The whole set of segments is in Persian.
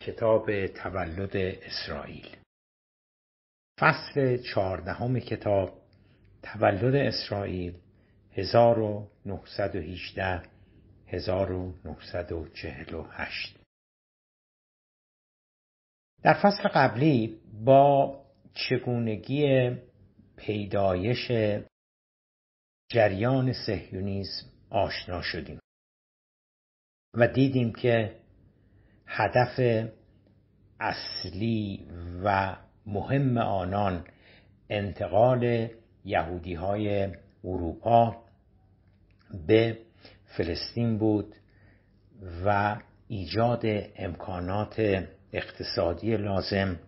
کتاب تولد اسرائیل، فصل 14 کتاب تولد اسرائیل 1918 1948. در فصل قبلی با چگونگی پیدایش جریان صهیونیسم آشنا شدیم و دیدیم که هدف اصلی و مهم آنان انتقال یهودی‌های اروپا به فلسطین بود و ایجاد امکانات اقتصادی لازم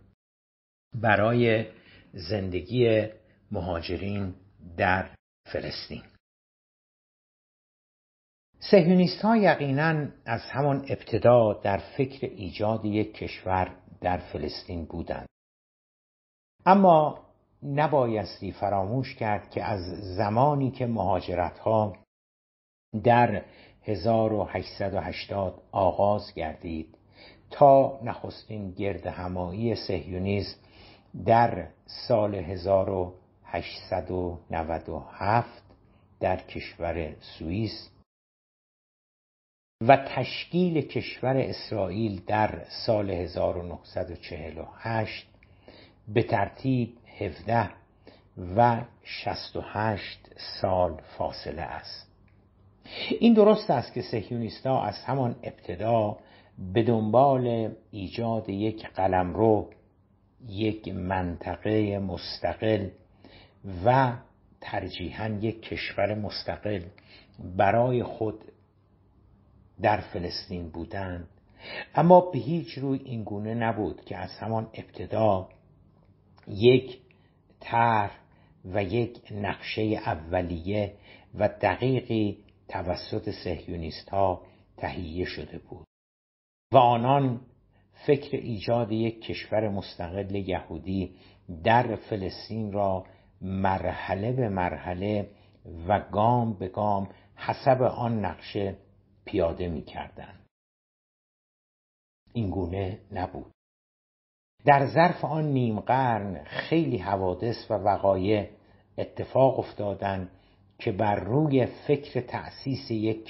برای زندگی مهاجرین در فلسطین. صهیونیست‌ها یقیناً از همان ابتدا در فکر ایجاد یک کشور در فلسطین بودند. اما نبایستی فراموش کرد که از زمانی که مهاجرت‌ها در 1880 آغاز گردید تا نخستین گردهمایی صهیونیسم در سال 1897 در کشور سوئیس و تشکیل کشور اسرائیل در سال 1948 به ترتیب 17 و 68 سال فاصله است. این درست است که صهیونیست‌ها از همان ابتدا به دنبال ایجاد یک قلمرو، یک منطقه مستقل و ترجیحاً یک کشور مستقل برای خود در فلسطین بودند، اما به هیچ روی این گونه نبود که از همان ابتدا یک طرح و یک نقشه اولیه و دقیقی توسط صهیونیست‌ها تهیه شده بود و آنان فکر ایجاد یک کشور مستقل یهودی در فلسطین را مرحله به مرحله و گام به گام حسب آن نقشه پیاده می کردند. این گونه نبود. در ظرف آن نیم قرن خیلی حوادث و وقایع اتفاق افتادند که بر روی فکر تأسیس یک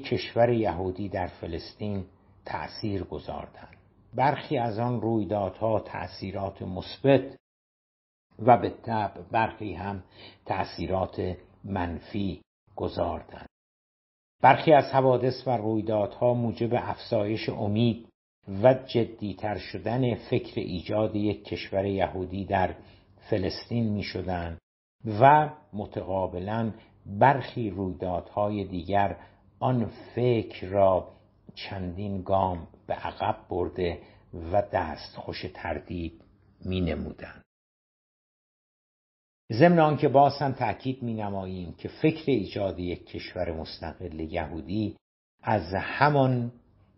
کشور یهودی در فلسطین تأثیر گذاشتند. برخی از آن رویدادها تأثیرات مثبت و به طبع برخی هم تأثیرات منفی گذاشتند. برخی از حوادث و رویدادها موجب افزایش امید و جدی‌تر شدن فکر ایجاد یک کشور یهودی در فلسطین می شدند و متقابلاً برخی رویدادهای دیگر آن فکر را چندین گام به عقب برده و دستخوش تردید می نمودند. ضمن آنکه باز هم تأکید می نماییم که فکر ایجاد یک کشور مستقل یهودی از همان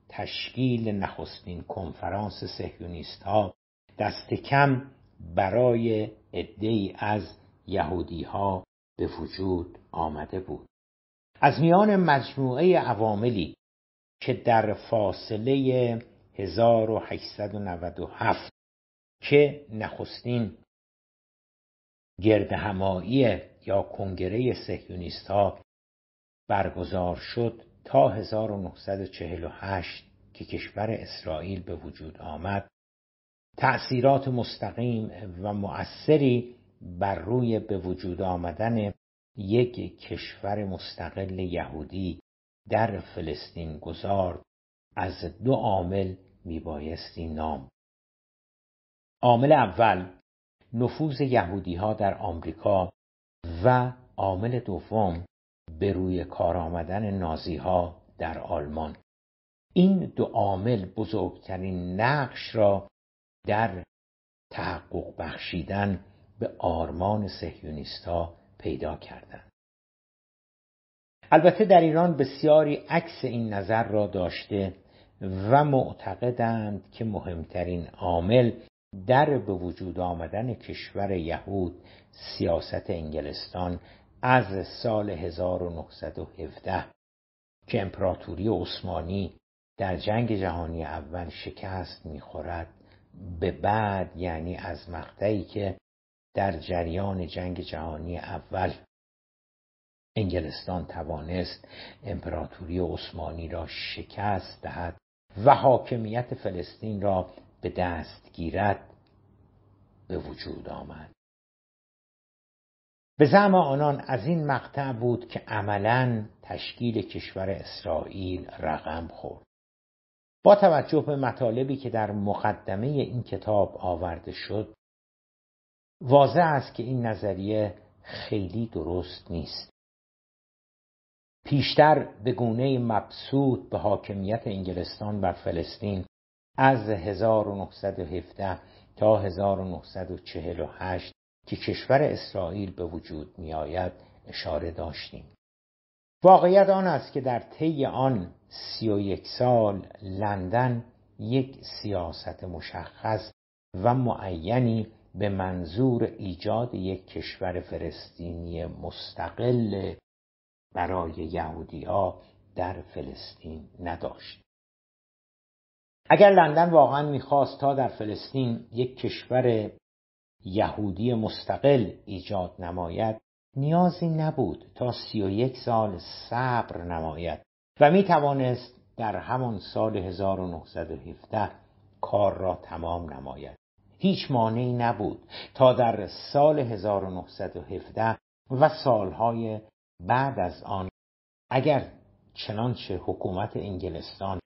تشکیل نخستین کنفرانس صهیونیست‌ها دست کم برای عده‌ای از یهودی‌ها به وجود آمده بود. از میان مجموعه عواملی که در فاصله 1897 که نخستین گردهمایی یا کنگره صهیونیست‌ها برگزار شد تا 1948 که کشور اسرائیل به وجود آمد، تأثیرات مستقیم و مؤثری بر روی به وجود آمدن یک کشور مستقل یهودی در فلسطین گذارد. از دو عامل میبایستی نام. عامل اول نفوذ یهودی‌ها در آمریکا و عامل دوم به روی کار آمدن نازی‌ها در آلمان. این دو عامل بزرگترین نقش را در تحقق بخشیدن به آرمان صهیونیست‌ها پیدا کردند. البته در ایران بسیاری عکس این نظر را داشته و معتقدند که مهمترین عامل در به وجود آمدن کشور یهود سیاست انگلستان از سال 1917 که امپراتوری عثمانی در جنگ جهانی اول شکست می‌خورد، به بعد یعنی از مقطعی که در جریان جنگ جهانی اول انگلستان توانست امپراتوری عثمانی را شکست دهد و حاکمیت فلسطین را به دست گیرد به وجود آمد. به زعم آنان از این مقطع بود که عملاً تشکیل کشور اسرائیل رقم خورد. با توجه به مطالبی که در مقدمه این کتاب آورده شد، واضح است که این نظریه خیلی درست نیست. پیشتر به گونه‌ای مبسوط به حاکمیت انگلستان بر فلسطین از 1917 تا 1948 که کشور اسرائیل به وجود می آید اشاره داشتیم. واقعیت آن است که در طی آن 31 سال لندن یک سیاست مشخص و معینی به منظور ایجاد یک کشور فلسطینی مستقل برای یهودی‌ها در فلسطین نداشت. اگر لندن واقعا می‌خواست تا در فلسطین یک کشور یهودی مستقل ایجاد نماید، نیازی نبود تا 31 سال صبر نماید و می‌توانست در همان سال 1917 کار را تمام نماید. هیچ مانعی نبود تا در سال 1917 و سالهای بعد از آن، اگر چنانچه حکومت انگلستان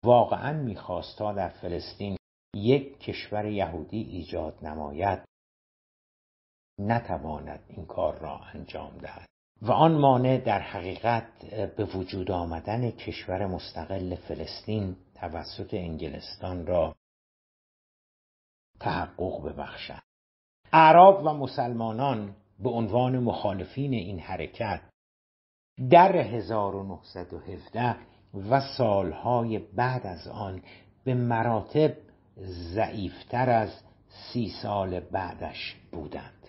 واقعاً می‌خواست تا در فلسطین یک کشور یهودی ایجاد نماید، نتواند این کار را انجام دهد و آن مانع در حقیقت به وجود آمدن کشور مستقل فلسطین توسط انگلستان را تحقق ببخشد. اعراب و مسلمانان به عنوان مخالفین این حرکت در 1917 و سالهای بعد از آن به مراتب ضعیفتر از 30 سال بعدش بودند.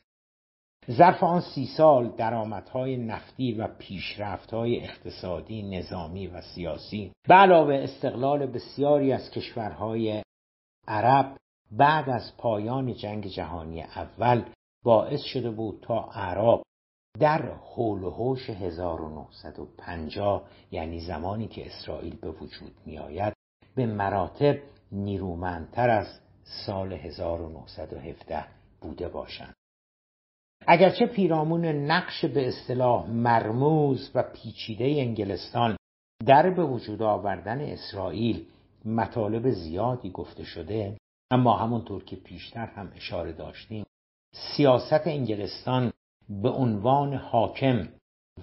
ظرف آن 30 سال درآمدهای نفتی و پیشرفت‌های اقتصادی، نظامی و سیاسی به علاوه استقلال بسیاری از کشورهای عرب بعد از پایان جنگ جهانی اول باعث شده بود تا اعراب در حول و حوش 1950 یعنی زمانی که اسرائیل به وجود می آید به مراتب نیرومندتر از سال 1917 بوده باشند. اگرچه پیرامون نقش به اصطلاح مرموز و پیچیده انگلستان در به وجود آوردن اسرائیل مطالب زیادی گفته شده، اما همونطور که پیشتر هم اشاره داشتیم سیاست انگلستان به عنوان حاکم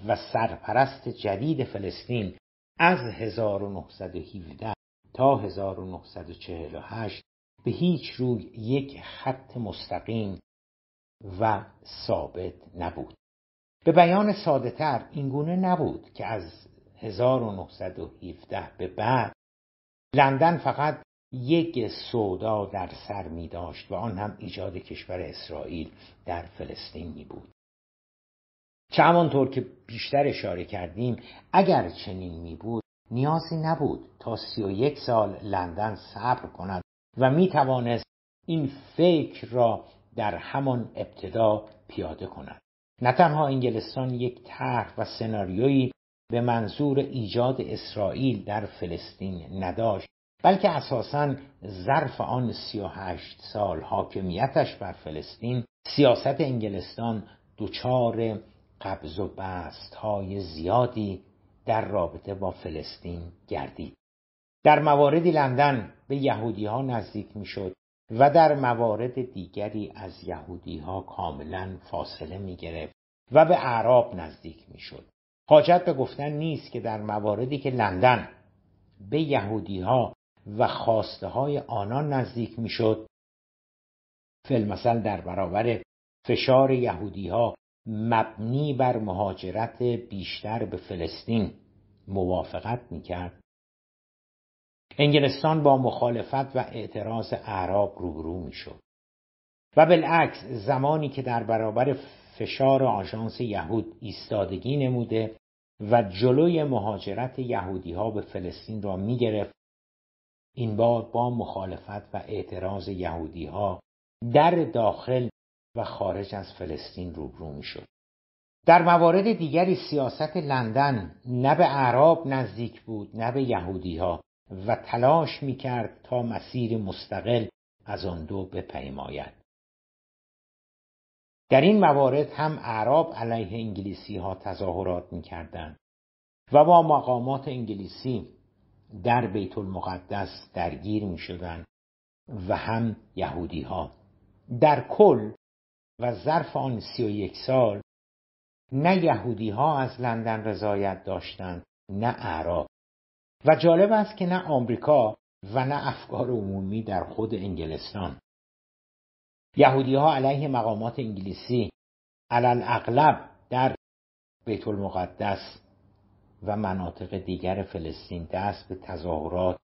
و سرپرست جدید فلسطین از 1917 تا 1948 به هیچ روی یک خط مستقیم و ثابت نبود. به بیان ساده تر اینگونه نبود که از 1917 به بعد لندن فقط یک سودا در سر می داشت و آن هم ایجاد کشور اسرائیل در فلسطین می بود. چه همانطور که بیشتر اشاره کردیم اگر چنین می بود نیازی نبود تا 31 سال لندن صبر کند و می توانست این فکر را در همان ابتدا پیاده کند. نه تنها انگلستان یک طرح و سناریویی به منظور ایجاد اسرائیل در فلسطین نداشت، بلکه اساساً ظرف آن 38 سال حاکمیتش بر فلسطین سیاست انگلستان دچار قبض و بست‌های زیادی در رابطه با فلسطین گردید. در مواردی لندن به یهودی‌ها نزدیک می‌شد و در موارد دیگری از یهودی‌ها کاملاً فاصله می‌گرفت و به اعراب نزدیک می‌شد. حاجت به گفتن نیست که در مواردی که لندن به یهودی‌ها و خواسته‌های آنان نزدیک می‌شد، فی‌المثل در برابر فشار یهودی‌ها مبنی بر مهاجرت بیشتر به فلسطین موافقت می‌کرد، انگلستان با مخالفت و اعتراض اعراب روبرو می‌شد و بالعکس زمانی که در برابر فشار آژانس یهود ایستادگی نموده و جلوی مهاجرت یهودی‌ها به فلسطین را می‌گرفت این بار با مخالفت و اعتراض یهودی‌ها در داخل و خارج از فلسطین روبرو می‌شد. در موارد دیگری سیاست لندن نه به اعراب نزدیک بود نه به یهودی‌ها و تلاش می‌کرد تا مسیر مستقل از آن دو بپیماید. در این موارد هم اعراب علیه انگلیسی‌ها تظاهرات می‌کردند و با مقامات انگلیسی در بیت المقدس درگیر می‌شدند و هم یهودی‌ها. در کل و ظرف آن 31 سال نه یهودی‌ها از لندن رضایت داشتند نه اعراب و جالب است که نه آمریکا و نه افکار عمومی در خود انگلستان. یهودی‌ها علیه مقامات انگلیسی علل اغلب در بیت المقدس و مناطق دیگر فلسطین دست به تظاهرات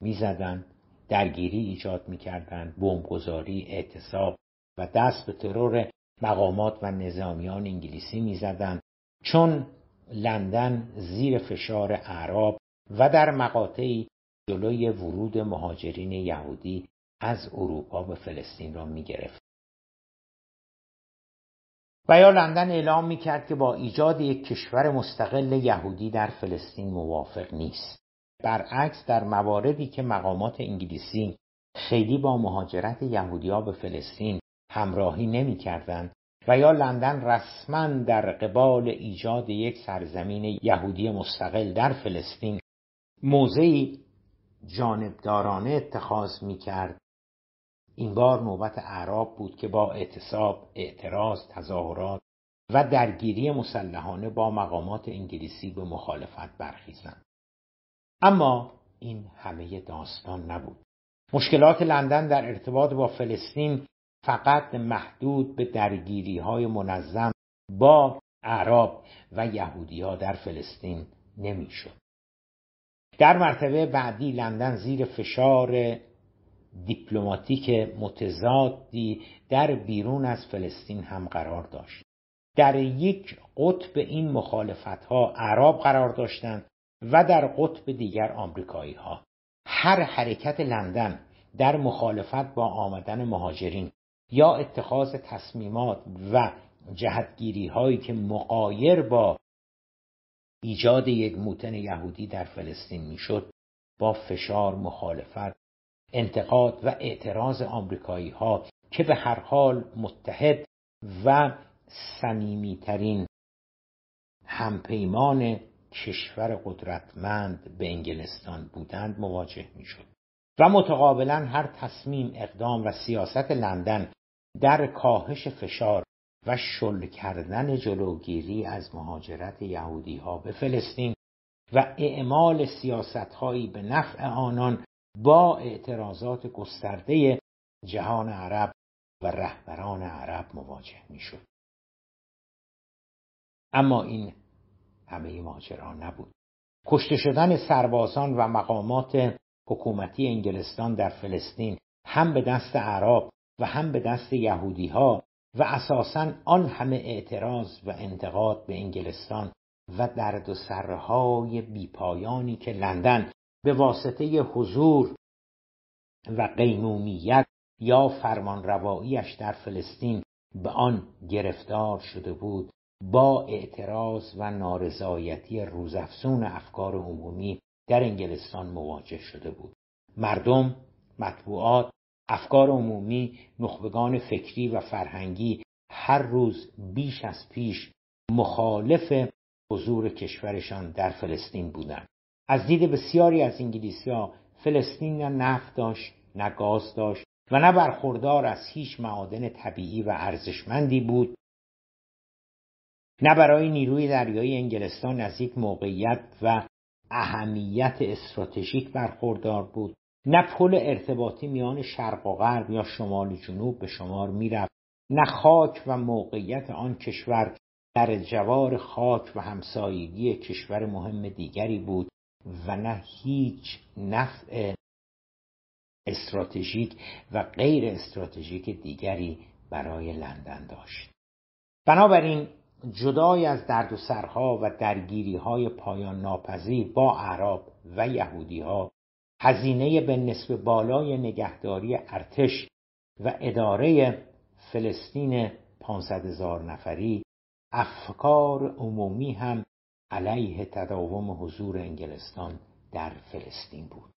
می‌زدند، درگیری ایجاد می‌کردند، بمبگذاری، اعتصاب و دست به ترور مقامات و نظامیان انگلیسی می‌زدند، چون لندن زیر فشار اعراب و در مقاطعی جلوی ورود مهاجرین یهودی از اروپا به فلسطین را می‌گرفت. و یا لندن اعلام می‌کرد که با ایجاد یک کشور مستقل یهودی در فلسطین موافق نیست. برعکس در مواردی که مقامات انگلیسی خیلی با مهاجرت یهودی‌ها به فلسطین همراهی نمی‌کردند و یا لندن رسما در قبال ایجاد یک سرزمین یهودی مستقل در فلسطین موضعی جانبدارانه اتخاذ می‌کرد، این بار نوبت اعراب بود که با اعتصاب، اعتراض، تظاهرات و درگیری مسلحانه با مقامات انگلیسی به مخالفت برخیزند. اما این همه داستان نبود. مشکلات لندن در ارتباط با فلسطین فقط محدود به درگیری‌های منظم با اعراب و یهودی‌ها در فلسطین نمی‌شد. در مرتبه بعدی لندن زیر فشار دیپلماتیک متضادی در بیرون از فلسطین هم قرار داشت. در یک قطب این مخالفت‌ها اعراب قرار داشتند و در قطب دیگر آمریکایی‌ها. هر حرکت لندن در مخالفت با آمدن مهاجرین یا اتخاذ تصمیمات و جهتگیری‌هایی که مغایر با ایجاد یک موطن یهودی در فلسطین میشد، با فشار، مخالفت، انتقاد و اعتراض آمریکایی‌ها که به هر حال متحد و صمیمی‌ترین همپیمان کشور قدرتمند به انگلستان بودند مواجه می‌شد و متقابلاً هر تصمیم، اقدام و سیاست لندن در کاهش فشار و شل کردن جلوگیری از مهاجرت یهودی‌ها به فلسطین و اعمال سیاست‌هایی به نفع آنان با اعتراضات گسترده جهان عرب و رهبران عرب مواجه می‌شد. اما این همه ماجرا نبود. کشته شدن سربازان و مقامات حکومتی انگلستان در فلسطین هم به دست اعراب و هم به دست یهودی‌ها و اساساً آن همه اعتراض و انتقاد به انگلستان و درد و سرهای بیپایانی که لندن به واسطه حضور و قیمومیت یا فرمانرواییش در فلسطین به آن گرفتار شده بود، با اعتراض و نارضایتی روزافزون افکار عمومی در انگلستان مواجه شده بود. مردم، مطبوعات، افکار عمومی، نخبگان فکری و فرهنگی هر روز بیش از پیش مخالف حضور کشورشان در فلسطین بودند. از دید بسیاری از انگلیسی‌ها فلسطین نه نفت داشت، نه گاز داشت و نه برخوردار از هیچ معادن طبیعی و ارزشمندی بود، نه برای نیروی دریایی انگلستان از یک موقعیت و اهمیت استراتژیک برخوردار بود، نه پل ارتباطی میان شرق و غرب یا شمال و جنوب به شمار میرفت، نه خاک و موقعیت آن کشور در جوار خاک و همسایگی کشور مهم دیگری بود و نه هیچ نفع استراتژیک و غیر استراتژیک دیگری برای لندن داشت. بنابراین جدای از دردسرها و درگیری‌های پایان ناپذیر با اعراب و یهودی‌ها هزینه به نسبت بالای نگهداری ارتش و اداره فلسطین 500,000 نفری، افکار عمومی هم علیه تداوم حضور انگلستان در فلسطین بود.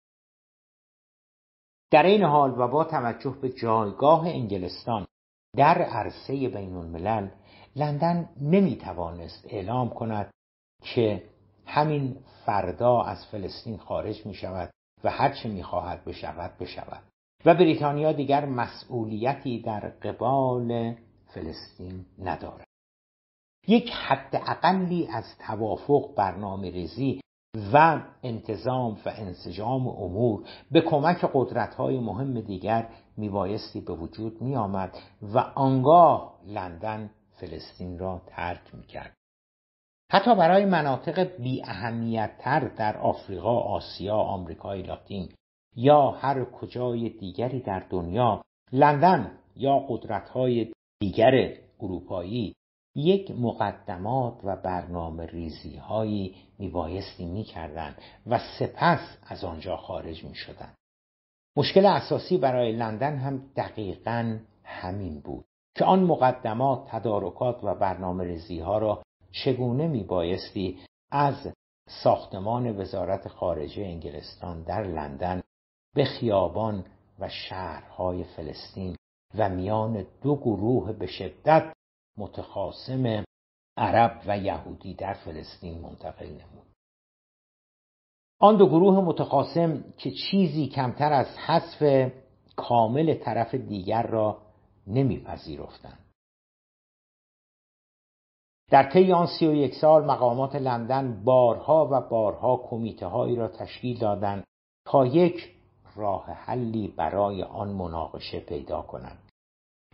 در این حال و با توجه به جایگاه انگلستان در عرصه بین الملل، لندن نمی توانست اعلام کند که همین فردا از فلسطین خارج می شود و هر چه می خواهد بشود و بریتانیا دیگر مسئولیتی در قبال فلسطین ندارد. یک حد اقلی از توافق، برنامه‌ریزی و انتظام و انسجام امور به کمک قدرت‌های مهم دیگر میبایستی به وجود می آمد و آنگاه لندن فلسطین را ترک میکرد. حتی برای مناطق بی اهمیت‌تر در آفریقا، آسیا، آمریکای لاتین یا هر کجای دیگری در دنیا، لندن یا قدرت‌های دیگر اروپایی یک مقدمات و برنامه ریزی هایی میبایستی میکردند و سپس از آنجا خارج میشدند. مشکل اساسی برای لندن هم دقیقاً همین بود که آن مقدمات، تدارکات و برنامه ریزی ها را چگونه میبایستی از ساختمان وزارت خارجه انگلستان در لندن به خیابان و شهرهای فلسطین و میان دو گروه به شدت متخاصم عرب و یهودی در فلسطین منتقل نمود. آن دو گروه متخاصم که چیزی کمتر از حذف کامل طرف دیگر را نمیپذیرفتند. در طی آن 31 سال مقامات لندن بارها و بارها کمیته هایی را تشکیل دادند تا یک راه حلی برای آن مناقشه پیدا کنند.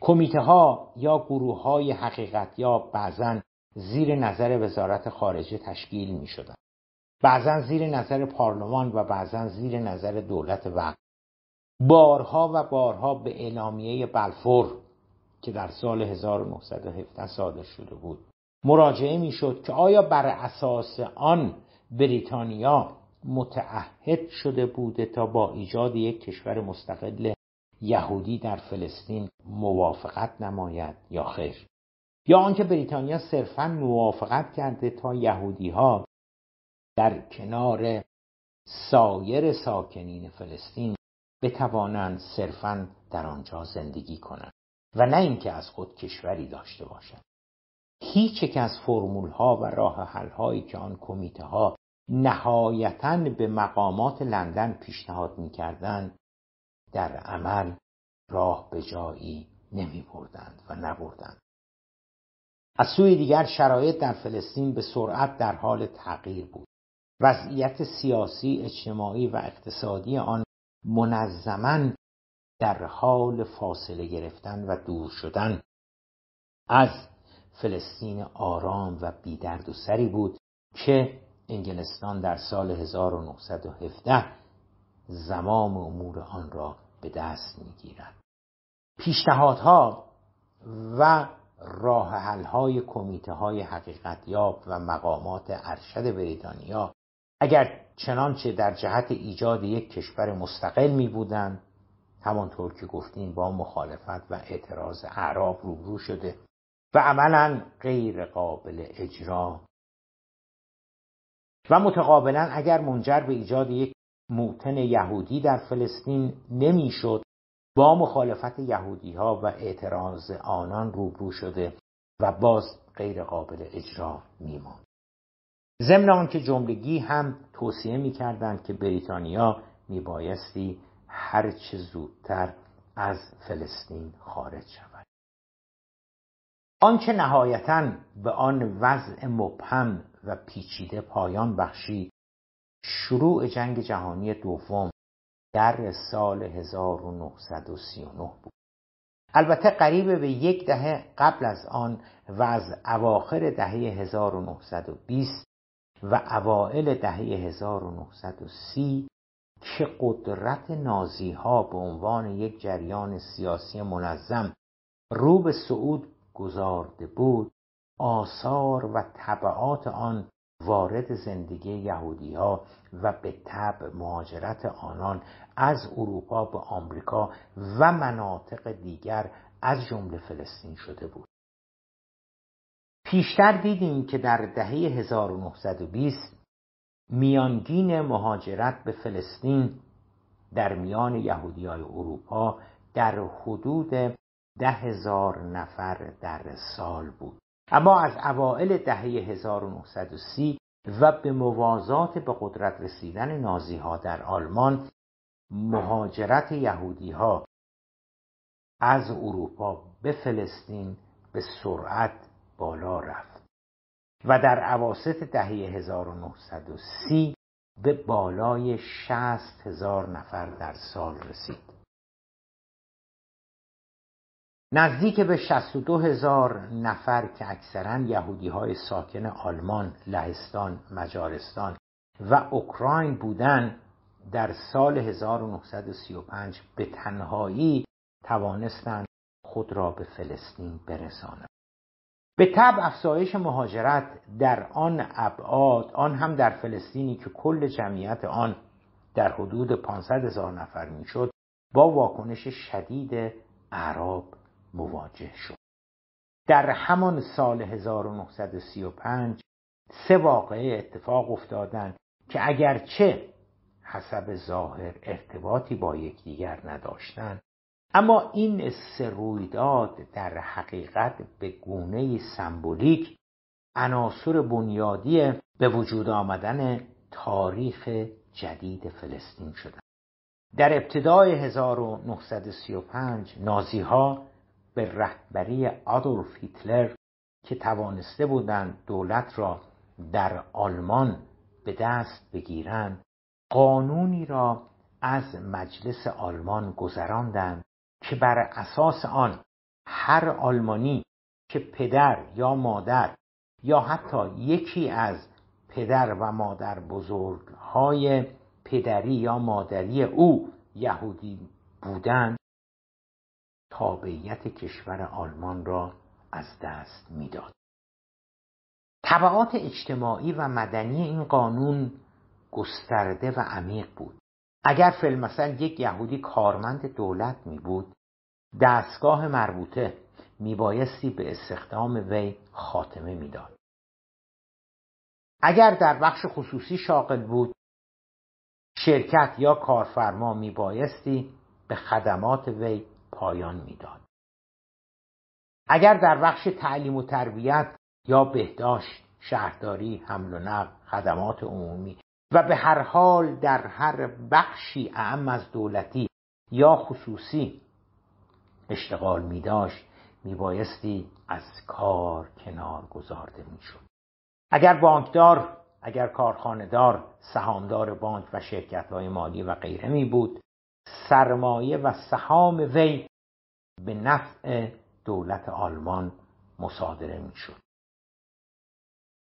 کمیته ها یا گروه های حقیقتیاب بعضاً زیر نظر وزارت خارجه تشکیل می شدند. بعضاً زیر نظر پارلمان و بعضاً زیر نظر دولت وقت. بارها و بارها به اعلامیه بلفور که در سال 1917 صادر شده بود مراجعه می شد که آیا بر اساس آن بریتانیا متعهد شده بوده تا با ایجاد یک کشور مستقل یهودی در فلسطین موافقت نماید یا خیر، یا آنکه بریتانیا صرفاً موافقت کرده تا یهودی‌ها در کنار سایر ساکنین فلسطین بتوانند صرفاً در آنجا زندگی کنند و نه اینکه از خود کشوری داشته باشند. هیچ یک از فرمول‌ها و راه حل‌هایی که آن کمیته‌ها نهایتاً به مقامات لندن پیشنهاد می‌کردند در عمل راه به جایی نمی‌بردند و نبردند. از سوی دیگر شرایط در فلسطین به سرعت در حال تغییر بود. وضعیت سیاسی، اجتماعی و اقتصادی آن منظماً در حال فاصله گرفتن و دور شدن از فلسطین آرام و بی درد و سری بود که انگلستان در سال 1917 زمام امور آن را به دست می‌گیرد. پیشنهادها و راه حل‌های کمیته‌های حقیقتیاب و مقامات ارشد بریتانیا اگر چنانچه در جهت ایجاد یک کشور مستقل می‌بودند، همانطور که گفتیم با مخالفت و اعتراض اعراب روبرو شده و عملاً غیر قابل اجرا و متقابلاً اگر منجر به ایجاد یک موطن یهودی در فلسطین نمی‌شد، با مخالفت یهودی‌ها و اعتراض آنان روبرو شده و باز غیر قابل اجرا می‌ماند. ضمن آنکه جملگی هم توصیه می‌کردند که بریتانیا میبایستی هرچه زودتر از فلسطین خارج شود. آنچه نهایتاً به آن وضع مبهم و پیچیده پایان بخشید، شروع جنگ جهانی دوم در سال 1939 بود. البته قریب به یک دهه قبل از آن و از اواخر دهه 1920 و اوائل دهه 1930 که قدرت نازی‌ها به عنوان یک جریان سیاسی منظم رو به صعود گذارده بود، آثار و تبعات آن وارد زندگی یهودی‌ها و به تبع مهاجرت آنان از اروپا به آمریکا و مناطق دیگر از جمله فلسطین شده بود. پیشتر دیدیم که در دهه 1920 میانگین مهاجرت به فلسطین در میان یهودیای اروپا در حدود 10,000 نفر در سال بود. اما از اوائل دهه 1930 و به موازات به قدرت رسیدن نازی‌ها در آلمان، مهاجرت یهودی‌ها از اروپا به فلسطین به سرعت بالا رفت و در اواسط دهه 1930 به بالای 60,000 نفر در سال رسید. نزدیک به 62,000 نفر که اکثراً یهودی‌های ساکن آلمان، لهستان، مجارستان و اوکراین بودند، در سال 1935 به تنهایی توانستند خود را به فلسطین برسانند. به طبع افزایش مهاجرت در آن ابعاد، آن هم در فلسطینی که کل جمعیت آن در حدود 500,000 نفر میشد، با واکنش شدید اعراب مواجه شد. در همان سال 1935 3 واقعه اتفاق افتادند که اگرچه حسب ظاهر ارتباطی با یکدیگر نداشتند، اما این 3 رویداد در حقیقت به گونه‌ای سمبولیک عناصر بنیادی به وجود آمدن تاریخ جدید فلسطین شدند. در ابتدای 1935 نازی‌ها به رهبری آدولف هیتلر که توانسته بودند دولت را در آلمان به دست بگیرند، قانونی را از مجلس آلمان گذراندند که بر اساس آن هر آلمانی که پدر یا مادر یا حتی یکی از پدر و مادر بزرگهای پدری یا مادری او یهودی بودند، تابعیت کشور آلمان را از دست می‌داد. تبعات اجتماعی و مدنی این قانون گسترده و عمیق بود. اگر فی‌المثل یک یهودی کارمند دولت می بود، دستگاه مربوطه میبایستی به استخدام وی خاتمه میداد. اگر در بخش خصوصی شاغل بود، شرکت یا کارفرما میبایستی به خدمات وی پایان میداد. اگر در بخش تعلیم و تربیت یا بهداشت، شهرداری، حمل و نقل، خدمات عمومی و به هر حال در هر بخشی اعم از دولتی یا خصوصی اشتغال می داشت، می بایستی از کار کنار گذارده می شد. اگر بانکدار، اگر کارخانه‌دار، سهامدار بانک و شرکت‌های مالی و غیره می بود، سرمایه و سهام وی به نفع دولت آلمان مصادره می شد.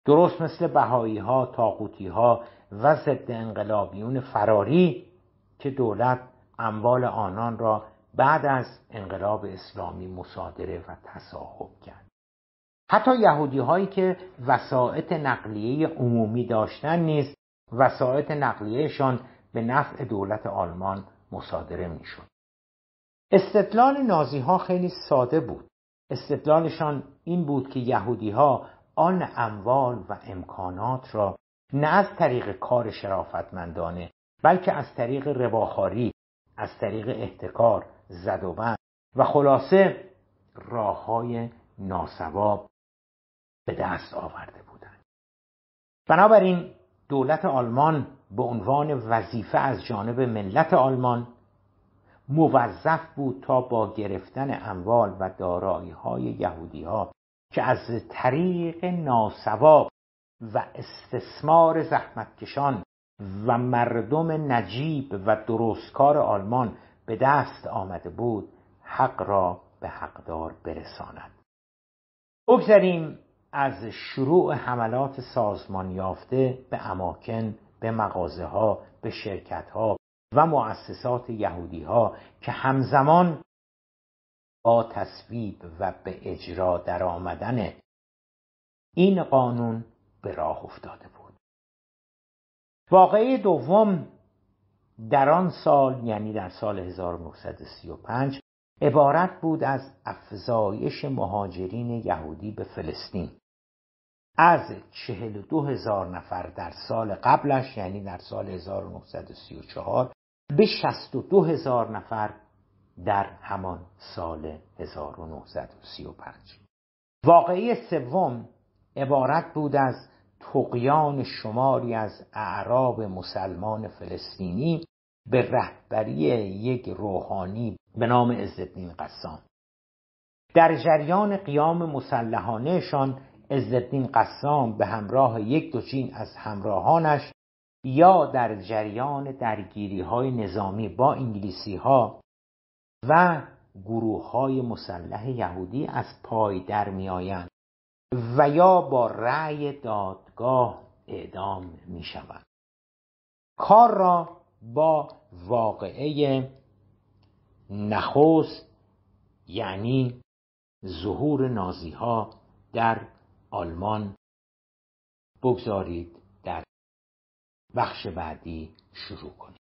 درست مثل بهائی‌ها، طاغوتی‌ها و ضد انقلابیون فراری که دولت اموال آنان را بعد از انقلاب اسلامی مصادره و تصاحب کرد. حتی یهودی‌هایی که وسائط نقلیه عمومی داشتند نیز وسائط نقلیه‌شان به نفع دولت آلمان مصادره می‌شد. استدلال نازی‌ها خیلی ساده بود. استدلالشان این بود که یهودی‌ها آن اموال و امکانات را نه از طریق کار شرافتمندانه، بلکه از طریق رباخواری، از طریق احتکار، زدوبند و خلاصه راه‌های ناصواب به دست آورده بودند. بنابراین دولت آلمان به عنوان وظیفه از جانب ملت آلمان موظف بود تا با گرفتن اموال و دارایی‌های یهودی‌ها که از طریق ناصواب و استثمار زحمتکشان و مردم نجیب و درستکار آلمان به دست آمده بود، حق را به حقدار برساند. بگذاریم از شروع حملات سازمان یافته به اماکن، به مغازه‌ها، به شرکت‌ها و مؤسسات یهودی‌ها که همزمان با تصویب و به اجرا در آمدن این قانون به راه افتاده بود. واقعه دوم در آن سال، یعنی در سال 1935، عبارت بود از افزایش مهاجرین یهودی به فلسطین از 42,000 نفر در سال قبلش، یعنی در سال 1934، به 62,000 نفر در همان سال 1935. واقعه سوم عبارت بود از طغیان شماری از اعراب مسلمان فلسطینی به رهبری یک روحانی به نام عزالدین قسام. در جریان قیام مسلحانه‌شان عزالدین قسام به همراه یک دوجین از همراهانش یا در جریان درگیری‌های نظامی با انگلیسی‌ها و گروه‌های مسلح یهودی از پای در می‌آیند و یا با رأی دادگاه اعدام می‌شوند. کار را با واقعه نخست، یعنی ظهور نازی‌ها در آلمان، بگذارید در بخش بعدی شروع کنیم.